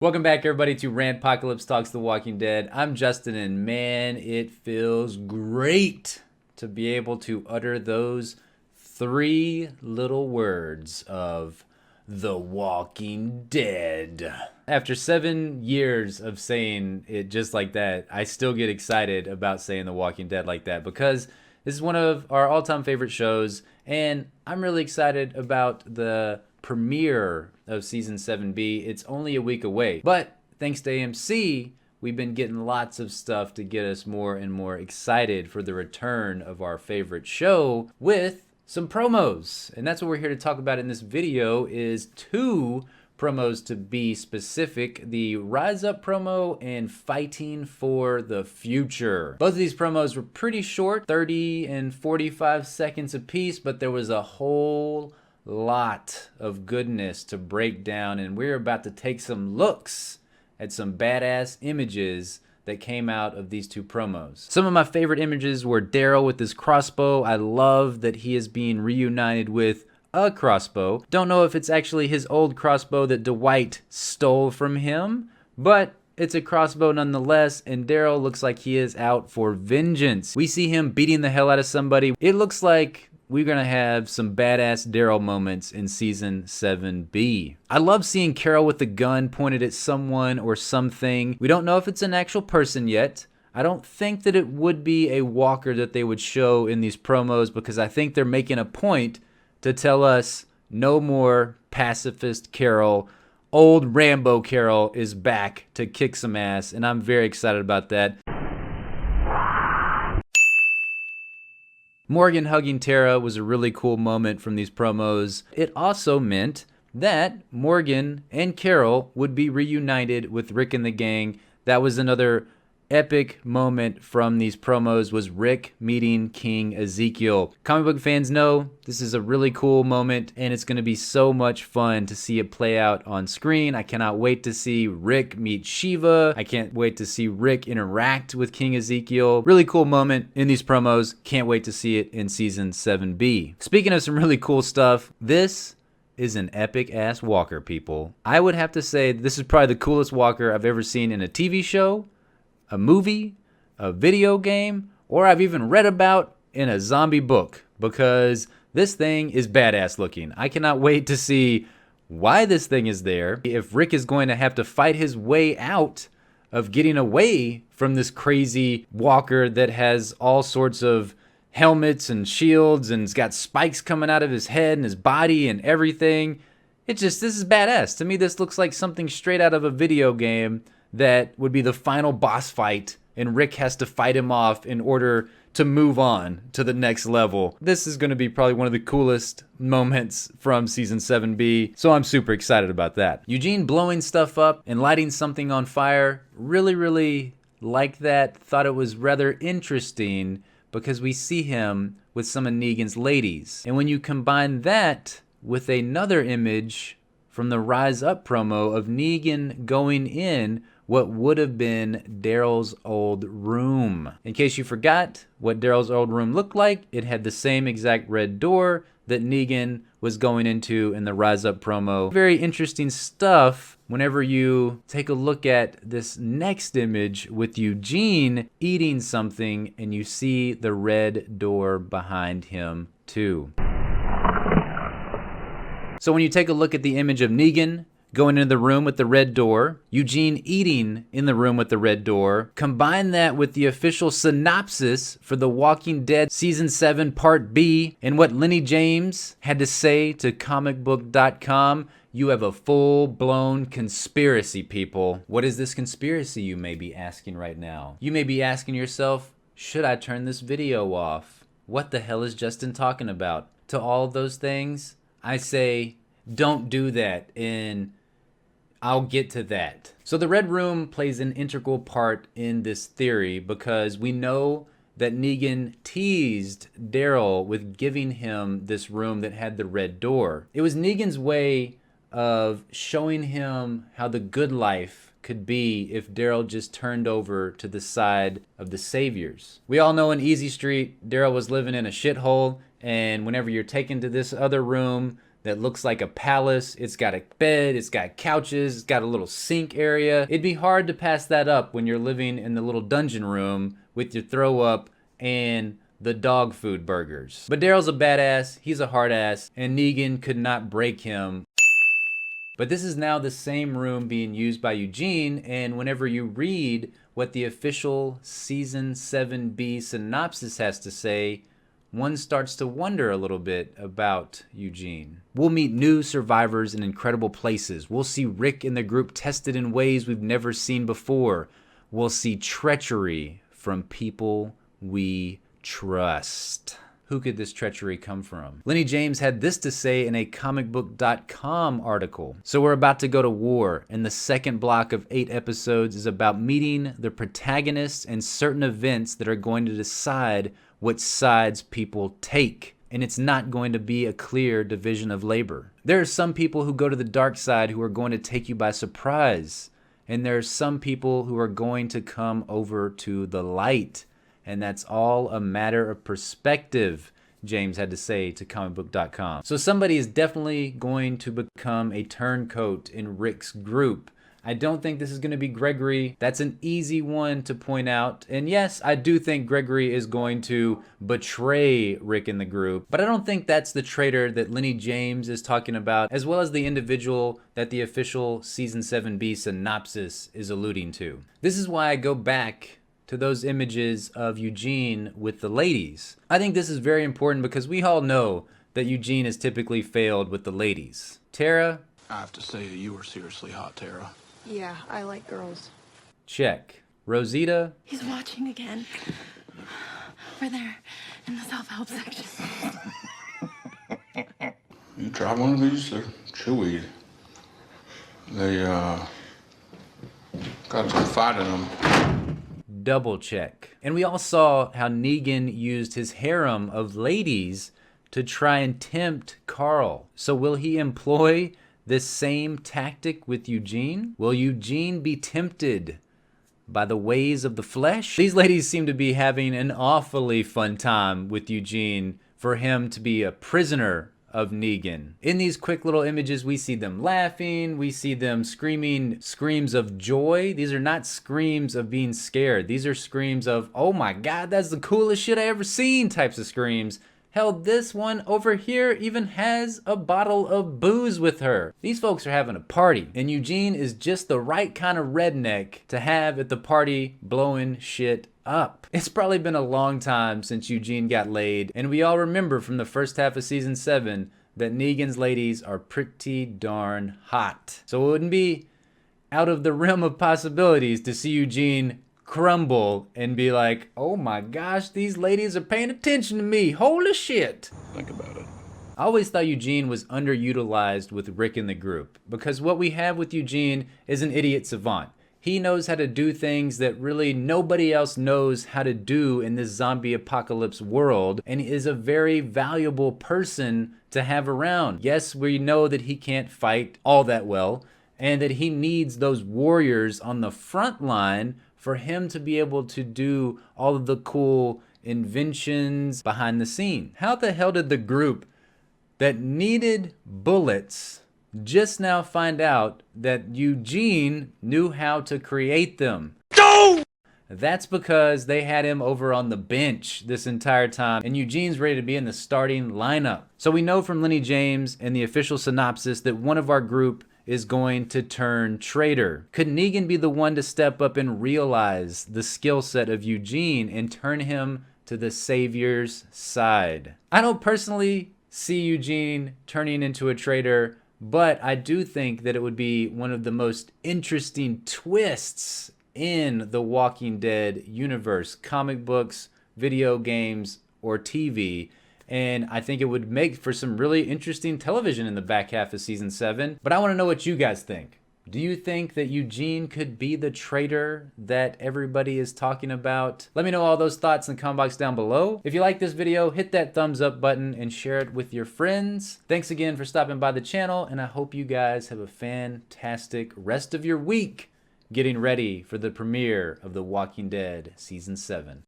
Welcome back, everybody, to Rantpocalypse Talks The Walking Dead. I'm Justin, and man, it feels great to be able to utter those three little words of The Walking Dead. After 7 years of saying it just like that, I still get excited about saying The Walking Dead like that because this is one of our all-time favorite shows, and I'm really excited about the premiere of season 7B. It's only a week away, but thanks to AMC, we've been getting lots of stuff to get us more and more excited for the return of our favorite show with some promos. And that's what we're here to talk about in this video is 2 promos to be specific, the Rise Up promo and Fighting for the Future. Both of these promos were pretty short, 30 and 45 seconds apiece, but there was a whole lot of goodness to break down, and we're about to take some looks at some badass images that came out of these 2 promos. Some of my favorite images were Daryl with his crossbow. I love that he is being reunited with a crossbow. Don't know if it's actually his old crossbow that Dwight stole from him, but it's a crossbow nonetheless, and Daryl looks like he is out for vengeance. We see him beating the hell out of somebody. It looks like we're going to have some badass Daryl moments in Season 7B. I love seeing Carol with the gun pointed at someone or something. We don't know if it's an actual person yet. I don't think that it would be a walker that they would show in these promos because I think they're making a point to tell us no more pacifist Carol. Old Rambo Carol is back to kick some ass, and I'm very excited about that. Morgan hugging Tara was a really cool moment from these promos. It also meant that Morgan and Carol would be reunited with Rick and the gang. That was another epic moment from these promos, was Rick meeting King Ezekiel. Comic book fans know this is a really cool moment, and it's going to be so much fun to see it play out on screen. I cannot wait to see Rick meet Shiva. I can't wait to see Rick interact with King Ezekiel. Really cool moment in these promos. Can't wait to see it in Season 7B. Speaking of some really cool stuff, this is an epic ass walker, people. I would have to say this is probably the coolest walker I've ever seen in a TV show, a movie, a video game, or I've even read about in a zombie book, because this thing is badass looking. I cannot wait to see why this thing is there, if Rick is going to have to fight his way out of getting away from this crazy walker that has all sorts of helmets and shields and has got spikes coming out of his head and his body and everything. This is badass. To me, this looks like something straight out of a video game that would be the final boss fight, and Rick has to fight him off in order to move on to the next level. This is going to be probably one of the coolest moments from Season 7B, so I'm super excited about that. Eugene blowing stuff up and lighting something on fire, really like that. Thought it was rather interesting because we see him with some of Negan's ladies. And when you combine that with another image from the Rise Up promo of Negan going in what would have been Daryl's old room. In case you forgot what Daryl's old room looked like, it had the same exact red door that Negan was going into in the Rise Up promo. Very interesting stuff whenever you take a look at this next image with Eugene eating something and you see the red door behind him too. So when you take a look at the image of Negan going into the room with the red door, Eugene eating in the room with the red door, combine that with the official synopsis for The Walking Dead Season 7 Part B and what Lenny James had to say to comicbook.com, you have a full-blown conspiracy, people. What is this conspiracy, you may be asking right now? You may be asking yourself, should I turn this video off? What the hell is Justin talking about? To all of those things, I say, don't do that, and I'll get to that. So the Red Room plays an integral part in this theory because we know that Negan teased Daryl with giving him this room that had the red door. It was Negan's way of showing him how the good life could be if Daryl just turned over to the side of the saviors. We all know in Easy Street, Daryl was living in a shithole, and whenever you're taken to this other room, that looks like a palace. It's got a bed, it's got couches, it's got a little sink area. It'd be hard to pass that up when you're living in the little dungeon room with your throw up and the dog food burgers. But Daryl's a badass, he's a hard ass, and Negan could not break him. But this is now the same room being used by Eugene, and whenever you read what the official Season 7B synopsis has to say, one starts to wonder a little bit about Eugene. We'll meet new survivors in incredible places. We'll see Rick and the group tested in ways we've never seen before. We'll see treachery from people we trust. Who could this treachery come from? Lenny James had this to say in a comicbook.com article. So we're about to go to war, and the second block of 8 episodes is about meeting the protagonists and certain events that are going to decide what sides people take. And it's not going to be a clear division of labor. There are some people who go to the dark side who are going to take you by surprise. And there are some people who are going to come over to the light. And that's all a matter of perspective, James had to say to comicbook.com. So somebody is definitely going to become a turncoat in Rick's group. I don't think this is going to be Gregory. That's an easy one to point out. And yes, I do think Gregory is going to betray Rick in the group. But I don't think that's the traitor that Lenny James is talking about, as well as the individual that the official Season 7B synopsis is alluding to. This is why I go back to those images of Eugene with the ladies. I think this is very important because we all know that Eugene has typically failed with the ladies. Tara? I have to say that you were seriously hot, Tara. Yeah, I like girls. Check. Rosita? He's watching again. Over there in the self-help section. You try one of these, they're chewy. They, got some fat in them. Double check. And we all saw how Negan used his harem of ladies to try and tempt Carl. So will he employ this same tactic with Eugene? Will Eugene be tempted by the ways of the flesh? These ladies seem to be having an awfully fun time with Eugene for him to be a prisoner of Negan. In these quick little images, we see them laughing, we see them screaming screams of joy. These are not screams of being scared. These are screams of, oh my God, that's the coolest shit I ever seen types of screams. Hell, this one over here even has a bottle of booze with her. These folks are having a party, and Eugene is just the right kind of redneck to have at the party blowing shit up. It's probably been a long time since Eugene got laid, and we all remember from the first half of Season 7 that Negan's ladies are pretty darn hot. So it wouldn't be out of the realm of possibilities to see Eugene crumble and be like, oh my gosh, these ladies are paying attention to me. Holy shit. Think about it. I always thought Eugene was underutilized with Rick in the group, because what we have with Eugene is an idiot savant. He knows how to do things that really nobody else knows how to do in this zombie apocalypse world, and is a very valuable person to have around. Yes, we know that he can't fight all that well, and that he needs those warriors on the front line for him to be able to do all of the cool inventions behind the scene. How the hell did the group that needed bullets just now find out that Eugene knew how to create them? No! That's because they had him over on the bench this entire time, and Eugene's ready to be in the starting lineup. So we know from Lenny James and the official synopsis that one of our group is going to turn traitor. Could Negan be the one to step up and realize the skill set of Eugene and turn him to the savior's side? I don't personally see Eugene turning into a traitor, but I do think that it would be one of the most interesting twists in the Walking Dead universe, comic books, video games, or TV. And I think it would make for some really interesting television in the back half of Season 7. But I want to know what you guys think. Do you think that Eugene could be the traitor that everybody is talking about? Let me know all those thoughts in the comment box down below. If you like this video, hit that thumbs up button and share it with your friends. Thanks again for stopping by the channel, and I hope you guys have a fantastic rest of your week getting ready for the premiere of The Walking Dead Season 7.